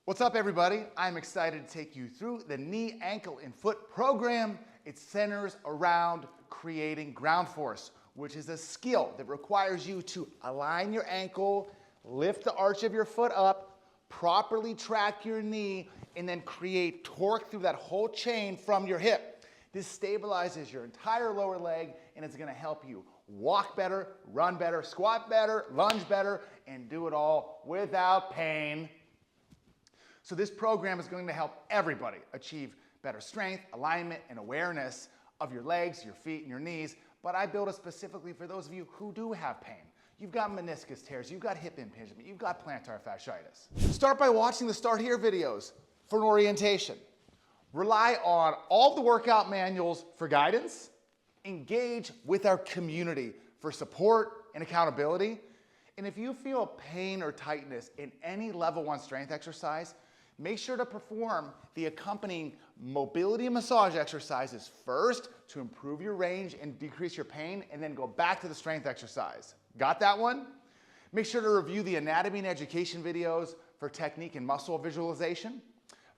What's up, everybody? I'm excited to take you through the knee, ankle, and foot program. It centers around creating ground force, which is a skill that requires you to align your ankle, lift the arch of your foot up, properly track your knee, and then create torque through that whole chain from your hip. This stabilizes your entire lower leg, and it's gonna help you walk better, run better, squat better, lunge better, and do it all without pain. So this program is going to help everybody achieve better strength, alignment, and awareness of your legs, your feet, and your knees, but I built it specifically for those of you who do have pain. You've got meniscus tears, you've got hip impingement, you've got plantar fasciitis. Start by watching the Start Here videos for an orientation. Rely on all the workout manuals for guidance. Engage with our community for support and accountability. And if you feel pain or tightness in any level 1 strength exercise, make sure to perform the accompanying mobility and massage exercises first to improve your range and decrease your pain, and then go back to the strength exercise. Got that one? Make sure to review the anatomy and education videos for technique and muscle visualization.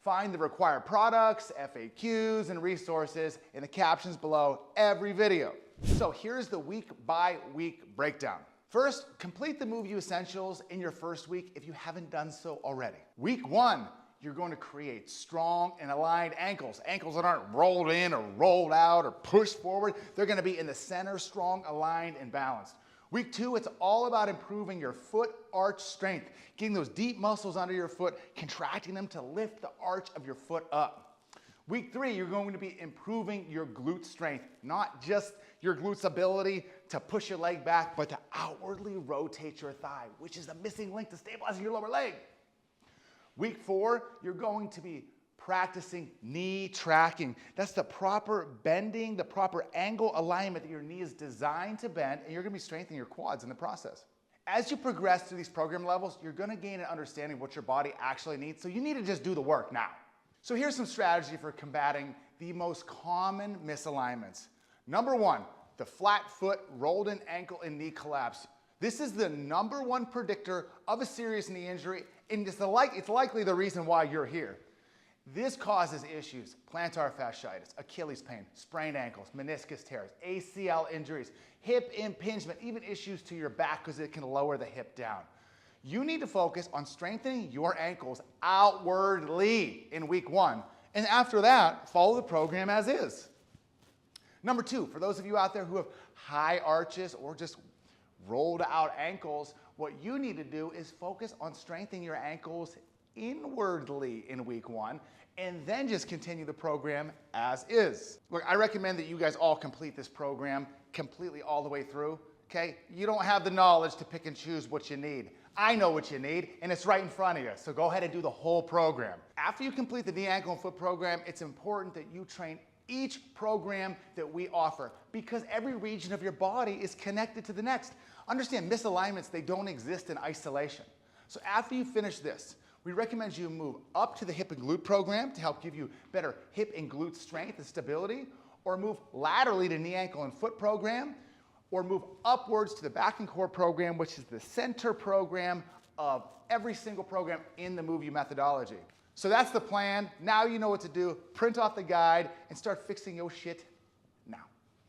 Find the required products, FAQs, and resources in the captions below every video. So here's the week by week breakdown. First, complete the MoveU Essentials in your first week if you haven't done so already. Week 1, you're going to create strong and aligned ankles. Ankles that aren't rolled in or rolled out or pushed forward. They're going to be in the center, strong, aligned, and balanced. Week 2, it's all about improving your foot arch strength, getting those deep muscles under your foot, contracting them to lift the arch of your foot up. Week 3, you're going to be improving your glute strength, not just your glute's ability to push your leg back, but to outwardly rotate your thigh, which is the missing link to stabilizing your lower leg. Week 4, you're going to be practicing knee tracking. That's the proper bending, the proper angle alignment that your knee is designed to bend, and you're gonna be strengthening your quads in the process. As you progress through these program levels, you're gonna gain an understanding of what your body actually needs, so you need to just do the work now. So here's some strategy for combating the most common misalignments. Number 1, the flat foot, rolled in ankle and knee collapse. This is the number 1 predictor of a serious knee injury, and it's likely the reason why you're here. This causes issues: plantar fasciitis, Achilles pain, sprained ankles, meniscus tears, ACL injuries, hip impingement, even issues to your back because it can lower the hip down. You need to focus on strengthening your ankles outwardly in week 1, and after that, follow the program as is. Number 2, for those of you out there who have high arches or just rolled out ankles, what you need to do is focus on strengthening your ankles inwardly in week 1, and then just continue the program as is. Look, I recommend that you guys all complete this program completely all the way through, okay? You don't have the knowledge to pick and choose what you need. I know what you need, and it's right in front of you, so go ahead and do the whole program. After you complete the knee, ankle, and foot program, it's important that you train each program that we offer, because every region of your body is connected to the next. Understand, misalignments, they don't exist in isolation. So after you finish this, we recommend you move up to the hip and glute program to help give you better hip and glute strength and stability, or move laterally to knee, ankle, and foot program, or move upwards to the back and core program, which is the center program of every single program in the MoveU methodology. So that's the plan. Now you know what to do. Print off the guide and start fixing your shit